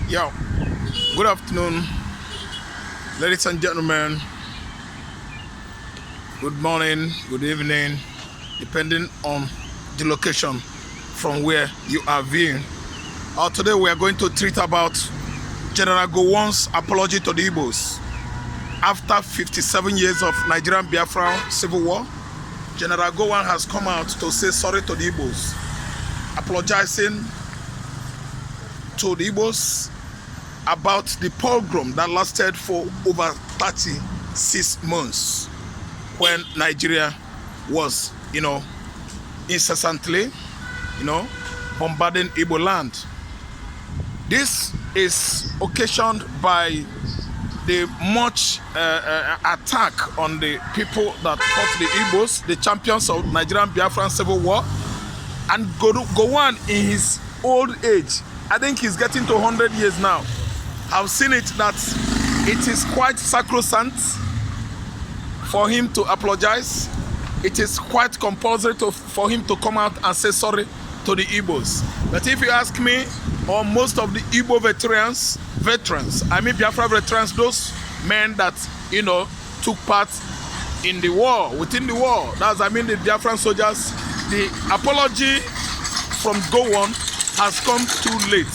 Yo, good afternoon, ladies and gentlemen. Good morning, good evening, depending on the location from where you are viewing. Today we are going to treat about General Gowon's apology to the Igbos. After 57 years of Nigerian Biafra civil war, General Gowon has come out to say sorry to the Igbos, apologizing to the Igbos about the pogrom that lasted for over 36 months when Nigeria was, incessantly, bombarding Igbo land. This is occasioned by the much attack on the people that fought the Igbos, the champions of Nigerian Biafran civil war, and Gowon in his old age. I think he's getting to 100 years now. I've seen it that it is quite sacrosanct for him to apologize. It is quite compulsory for him to come out and say sorry to the Igbos. But if you ask me, or most of the Igbo veterans, I mean Biafra veterans, those men that, took part in the war, within the war, the Biafran soldiers, the apology from Gowon has come too late.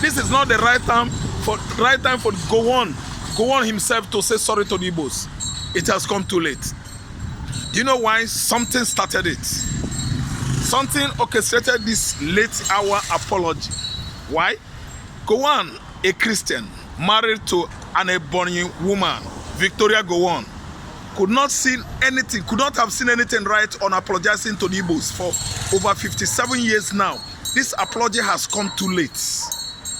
This is not the right time for Gowon himself to say sorry to the Igbos. It has come too late. Do you know why? Something started it. Something orchestrated this late hour apology. Why? Gowon, a Christian, married to an Ebonyi woman, Victoria Gowon, could not have seen anything right on apologizing to the Igbos for over 57 years now. This apology has come too late.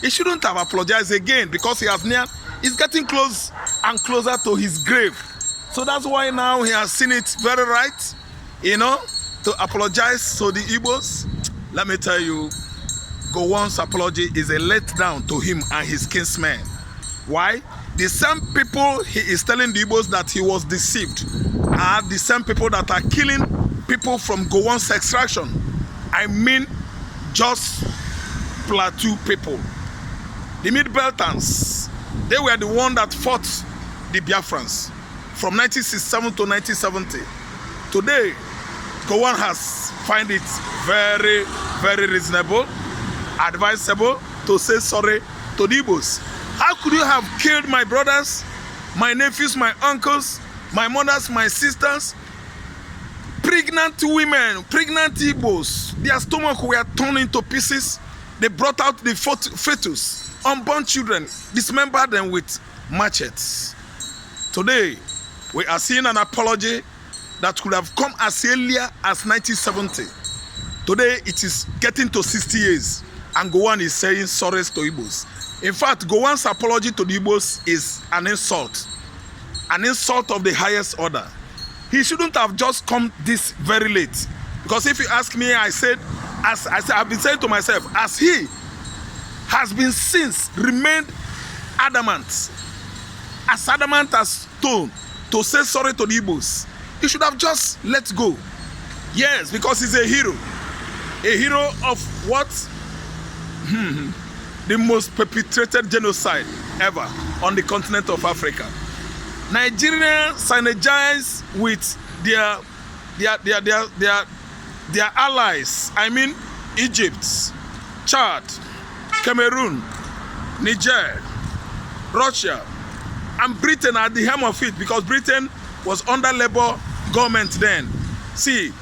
He shouldn't have apologized again because he's getting close and closer to his grave. So that's why now he has seen it very right, to apologize to the Igbos. Let me tell you, Gowon's apology is a letdown to him and his kinsmen. Why? The same people he is telling the Igbos that he was deceived are the same people that are killing people from Gowon's extraction. I mean, just Plateau people. The Mid-Beltans, they were the one that fought the Biafrans from 1967 to 1970. Today, Gowon has find it very, very reasonable, advisable to say sorry to the Igbos. How could you have killed my brothers, my nephews, my uncles, my mothers, my sisters, pregnant women, pregnant Igbos? Their stomach were torn into pieces. They brought out the fetus, unborn children, dismembered them with machetes. Today, we are seeing an apology that could have come as earlier as 1970. Today, it is getting to 60 years, and Gowon is saying sorry to Igbos. In fact, Gowon's apology to the Igbos is an insult of the highest order. He shouldn't have just come this very late. Because if you ask me, I've been saying to myself, as he has been since remained adamant as stone to say sorry to the Igbos, he should have just let go. Yes, because he's a hero. A hero of what? The most perpetrated genocide ever on the continent of Africa. Nigeria synergized with their allies. I mean, Egypt, Chad, Cameroon, Niger, Russia, and Britain at the helm of it, because Britain was under Labour government then. See,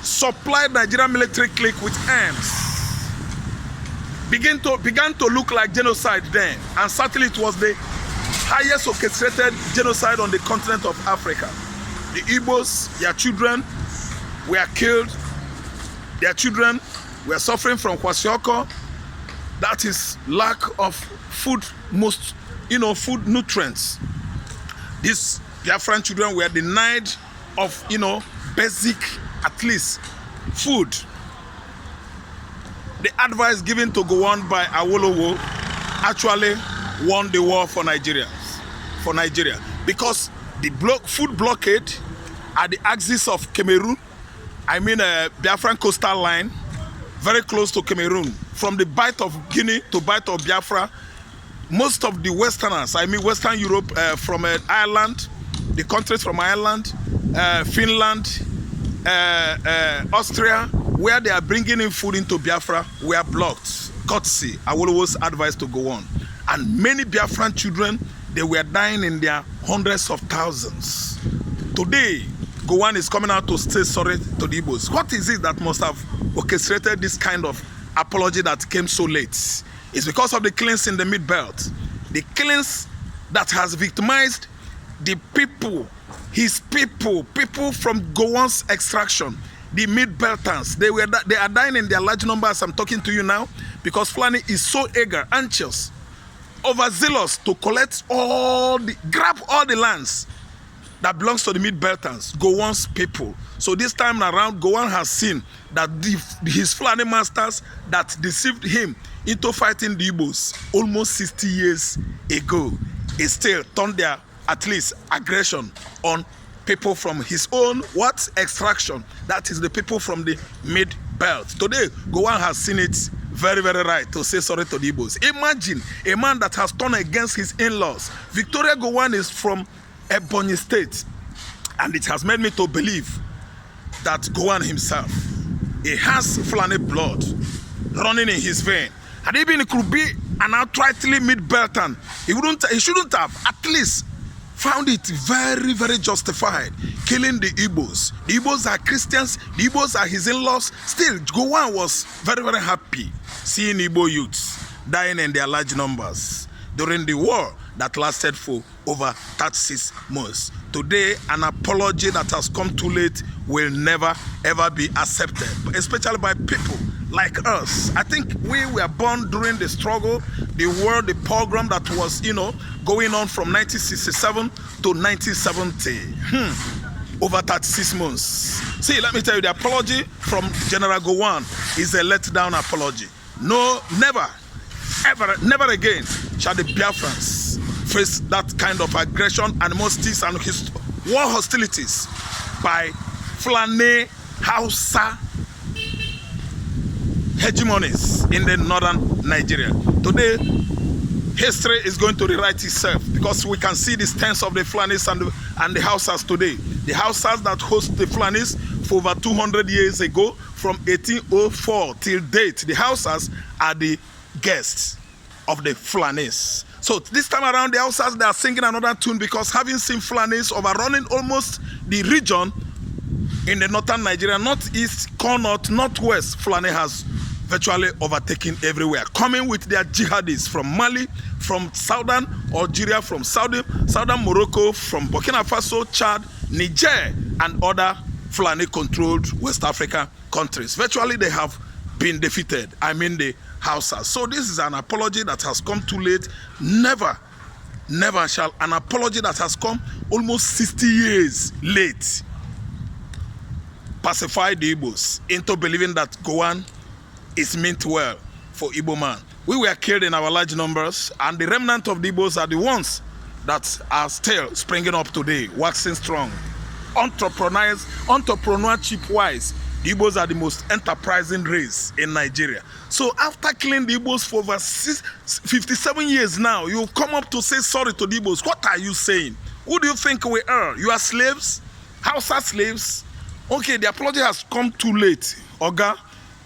supplied Nigerian military clique with arms. Began to look like genocide then, and certainly it was the highest orchestrated genocide on the continent of Africa. The Igbos, their children were killed. Their children were suffering from kwashiorkor. That is lack of food, food nutrients. These Biafran children were denied of, basic, at least, food. The advice given to Gowon by Awolowo actually won the war for Nigeria. Because the food blockade at the axis of Cameroon, Biafran coastal line, very close to Cameroon, from the Bight of Guinea to Bight of Biafra, most of the Westerners, I mean Western Europe, from Ireland, the countries from Ireland, Finland, Austria, where they are bringing in food into Biafra, were blocked. Courtesy, Awolowo's advice to go on. And many Biafran children, they were dying in their hundreds of thousands. Today, Gowon is coming out to say sorry to the Igbos. What is it that must have orchestrated this kind of apology that came so late? It's because of the killings in the Mid-Belt. The killings that has victimized the people, his people from Gowon's extraction, the Mid-Beltans. They are dying in their large numbers. I'm talking to you now because Fulani is so eager, anxious, overzealous to collect grab all the lands that belongs to the Mid-Beltans, Gowon's people. So this time around, Gowon has seen that his Fulani masters that deceived him into fighting the Igbos almost 60 years ago is still turned their, at least, aggression on people from his own extraction. That is the people from the Mid-Belt. Today, Gowon has seen it very, very right to say sorry to the Igbos. Imagine a man that has turned against his in-laws. Victoria Gowon is from Ebonyi State, and it has made me to believe that Gowon himself, he has Fulani blood running in his vein. And even it could be an outrightly Mid-Beltan, he shouldn't have at least found it very, very justified killing the Igbos. The Igbos are Christians, the Igbos are his in-laws. Still, Gowon was very, very happy seeing Igbo youths dying in their large numbers during the war that lasted for over 36 months. Today, an apology that has come too late will never, ever be accepted, especially by people like us. I think we were born during the struggle, the war, the pogrom that was, going on from 1967 to 1970. Over 36 months. See, let me tell you, the apology from General Gowon is a letdown apology. No, never, ever, never again shall the Biafrans face that kind of aggression, animosities, and war hostilities by Fulani, Hausa hegemonies in the northern Nigeria. Today, history is going to rewrite itself because we can see the stance of the Fulanis and the Hausas today. The Hausas that host the Fulanis for over 200 years ago, from 1804 till date, the Hausas are the guests of the Fulanis. So this time around, the Hausas, they are singing another tune because having seen Fulanis overrunning almost the region in the northern Nigeria, northeast, north, northwest, Fulani has virtually overtaken everywhere, coming with their jihadists from Mali, from southern Algeria, from southern Morocco, from Burkina Faso, Chad, Niger, and other Fulani-controlled West African countries. Virtually, they have been defeated. I mean the Hausas. So this is an apology that has come too late. Never, never shall an apology that has come almost 60 years late pacify the Igbos into believing that Gowon is meant well for Igbo man. We were killed in our large numbers, and the remnant of the Igbos are the ones that are still springing up today, waxing strong. Entrepreneurship-wise, the Igbos are the most enterprising race in Nigeria. So after killing the Igbos for over 57 years now, you come up to say sorry to the Igbos. What are you saying? Who do you think we are? You are slaves? Hausa slaves? Okay, the apology has come too late. Oga,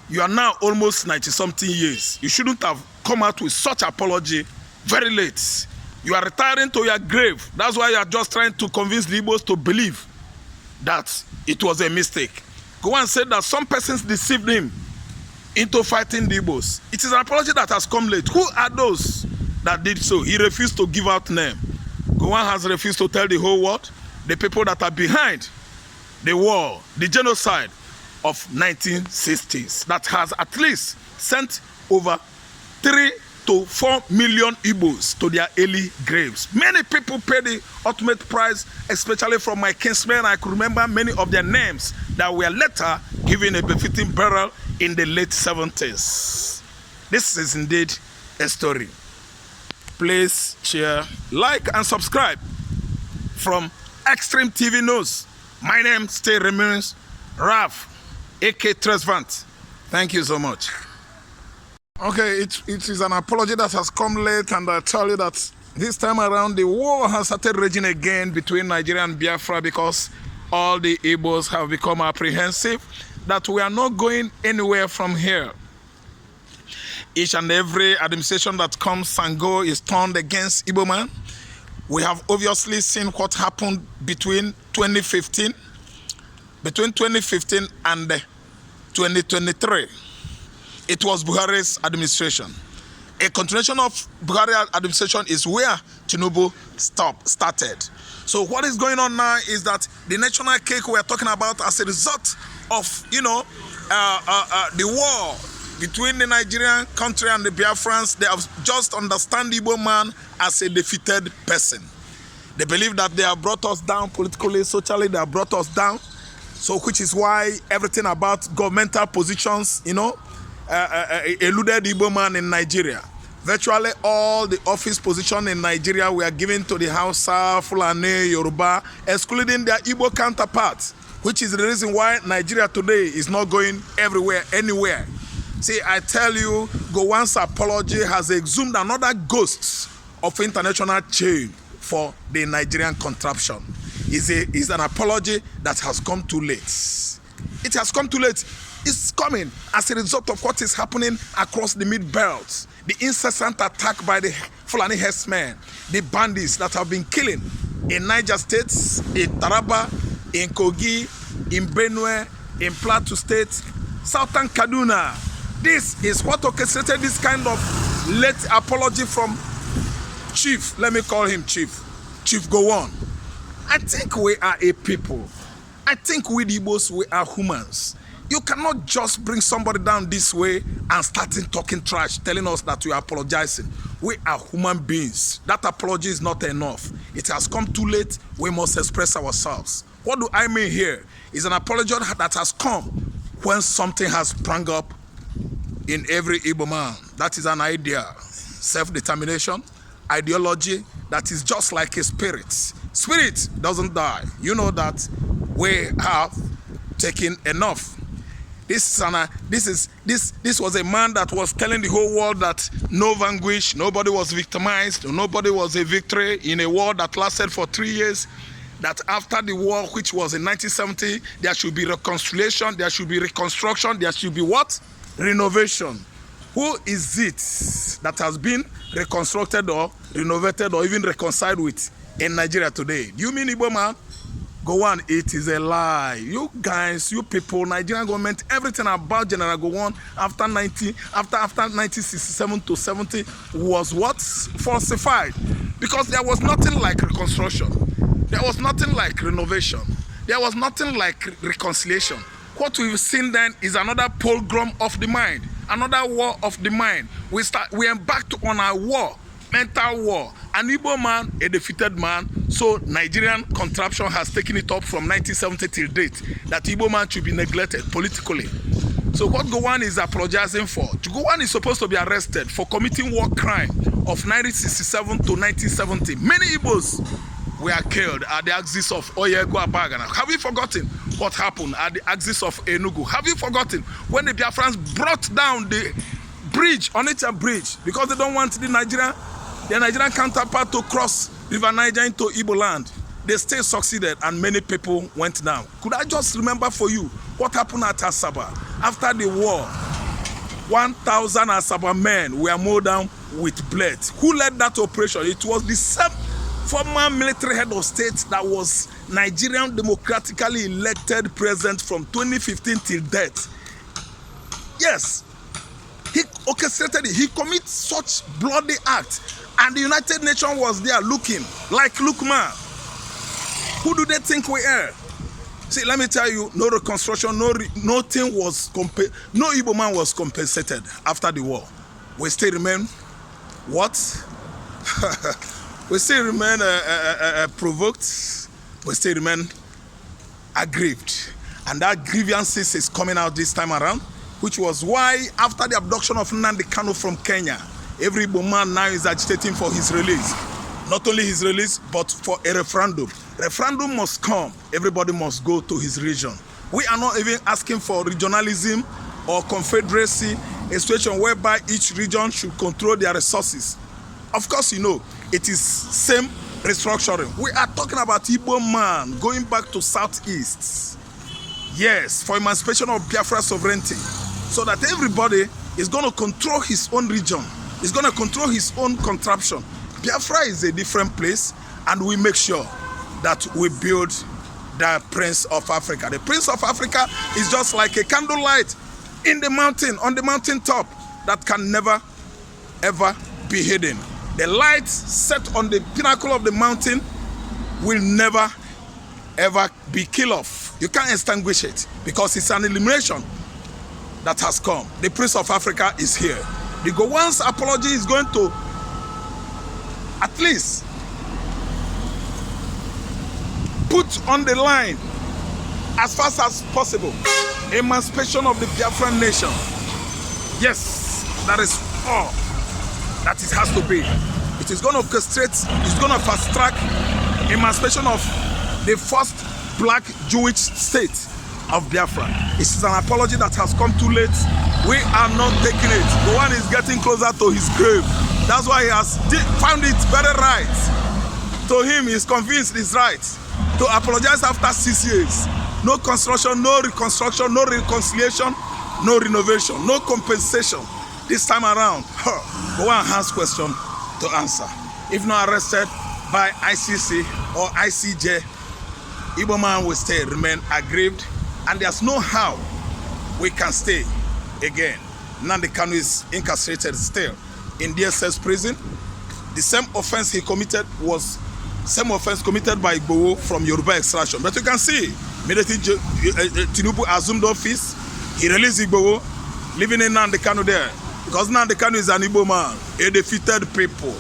you are now almost 90-something years. You shouldn't have come out with such apology very late. You are retiring to your grave. That's why you are just trying to convince the Igbos to believe that it was a mistake. Gowon said that some persons deceived him into fighting the Igbos. It is an apology that has come late. Who are those that did so? He refused to give out name. Gowon has refused to tell the whole world the people that are behind the war, the genocide of 1960s that has at least sent over 3 to 4 million Igbos to their early graves. Many people pay the ultimate price, especially from my kinsmen. I could remember many of their names that were later given a befitting burial in the late 70s. This is indeed a story. Please share, like, and subscribe from Extreme TV News. My name still remains Raf, aka Tresvant. Thank you so much. Okay, it is an apology that has come late, and I tell you that this time around the war has started raging again between Nigeria and Biafra because all the Igbos have become apprehensive that we are not going anywhere from here. Each and every administration that comes and goes is turned against Igbo man. We have obviously seen what happened between 2015 and 2023. It was Buhari's administration. A continuation of Buhari's administration is where Tinubu started. So what is going on now is that the national cake we are talking about as a result of, the war between the Nigerian country and the Biafrans, they have just understand Igbo man as a defeated person. They believe that they have brought us down politically, socially, they have brought us down. So which is why everything about governmental positions, eluded Igbo man in Nigeria. Virtually all the office positions in Nigeria were given to the Hausa, Fulani, Yoruba, excluding their Igbo counterparts, which is the reason why Nigeria today is not going anywhere. See, I tell you, Gowon's apology has exhumed another ghost of international change for the Nigerian contraption. It's an apology that has come too late. It has come too late. It's coming as a result of what is happening across the mid-belt. The incessant attack by the Fulani herdsmen, the bandits that have been killing in Niger State, in Taraba, in Kogi, in Benue, in Plateau State, Southern Kaduna. This is what orchestrated this kind of late apology from Chief, let me call him Chief Gowon. I think we are a people. I think we the Igbos, we are humans. You cannot just bring somebody down this way and start talking trash, telling us that we are apologizing. We are human beings. That apology is not enough. It has come too late. We must express ourselves. What do I mean here? It's an apology that has come when something has sprung up in every Igbo man. That is an idea, self-determination, ideology that is just like a spirit. Spirit doesn't die. You know that we have taken enough. This was a man that was telling the whole world that no vanquish, nobody was victimized, nobody was a victory in a war that lasted for 3 years. That after the war, which was in 1970, there should be reconciliation, there should be reconstruction, there should be what? Renovation. Who is it that has been reconstructed or renovated or even reconciled with in Nigeria today? Do you mean Igbo man? Gowon, it is a lie. You guys, you people, Nigerian government, everything about General Gowon after 1967 to 70 was what? Falsified. Because there was nothing like reconstruction. There was nothing like renovation. There was nothing like reconciliation. What we've seen then is another pogrom of the mind, another war of the mind. We embarked on a war, mental war. An Igbo man, a defeated man. So Nigerian contraption has taken it up from 1970 till date that Igbo man should be neglected politically. So what Gowon is apologizing for? Gowon is supposed to be arrested for committing war crime of 1967 to 1970. Many Igbos were killed at the axis of Oyego Abagana. Have you forgotten what happened at the axis of Enugu? Have you forgotten when the Biafrans brought down the bridge, Onitsha Bridge, because they don't want the Nigerian counterpart to cross River Niger into Igbo land? They still succeeded and many people went down. Could I just remember for you what happened at Asaba? After the war, 1,000 Asaba men were mowed down with blood. Who led that operation? It was the same former military head of state that was Nigerian democratically elected president from 2015 till death. Yes, he orchestrated it. He committed such bloody act, and the United Nations was there looking like, look man, who do they think we are? See, let me tell you, no reconstruction, nothing was no Igbo man was compensated after the war. We still remain what? We still remain provoked. We still remain aggrieved, and that grievances is coming out this time around, which was why after the abduction of Nnamdi Kanu from Kenya, every Igbo man now is agitating for his release. Not only his release, but for a referendum. Referendum must come. Everybody must go to his region. We are not even asking for regionalism or confederacy. a situation whereby each region should control their resources. Of course, you know, it is same restructuring. We are talking about Igbo man going back to Southeast. Yes, for emancipation of Biafra sovereignty. So that everybody is going to control his own region. Is going to control his own contraption. Biafra is a different place, and we make sure that we build the Prince of Africa. The Prince of Africa is just like a candlelight in the mountain, on the mountain top, that can never, ever be hidden. The light set on the pinnacle of the mountain will never, ever be killed off. You can't extinguish it because it's an illumination that has come. The Prince of Africa is here. The Gowon's apology is going to at least put on the line as fast as possible emancipation of the Biafran nation. Yes, that is all that it has to be. It is going to orchestrate, it's going to fast track emancipation of the first black Jewish state of Biafra. It is an apology that has come too late. We are not taking it. Gowon is getting closer to his grave. That's why he has found it very right. To him, he's convinced it's right to apologize after 6 years. No construction, no reconstruction, no reconciliation, no renovation, no compensation. This time around, Gowon has question to answer. If not arrested by ICC or ICJ, Igbo man will remain aggrieved, and there's no how we can stay again. Nnamdi Kanu is incarcerated still in DSS prison. The same offense he committed was same offense committed by Igbo from Yoruba extraction. But you can see, immediately Tinubu assumed office, he released Igbo, living in Nnamdi Kanu there. Because Nnamdi Kanu is an Igbo man, a defeated people,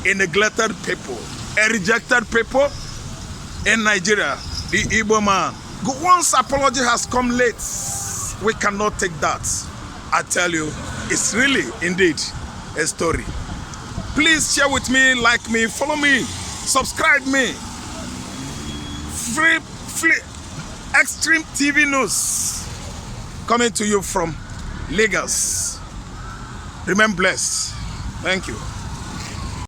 a neglected people, a rejected people in Nigeria. The Igbo man. Gowon's apology has come late. We cannot take that. I tell you, it's really indeed a story. Please share with me, like me, follow me, subscribe me. Free Extreme TV News coming to you from Lagos. Remain blessed. Thank you.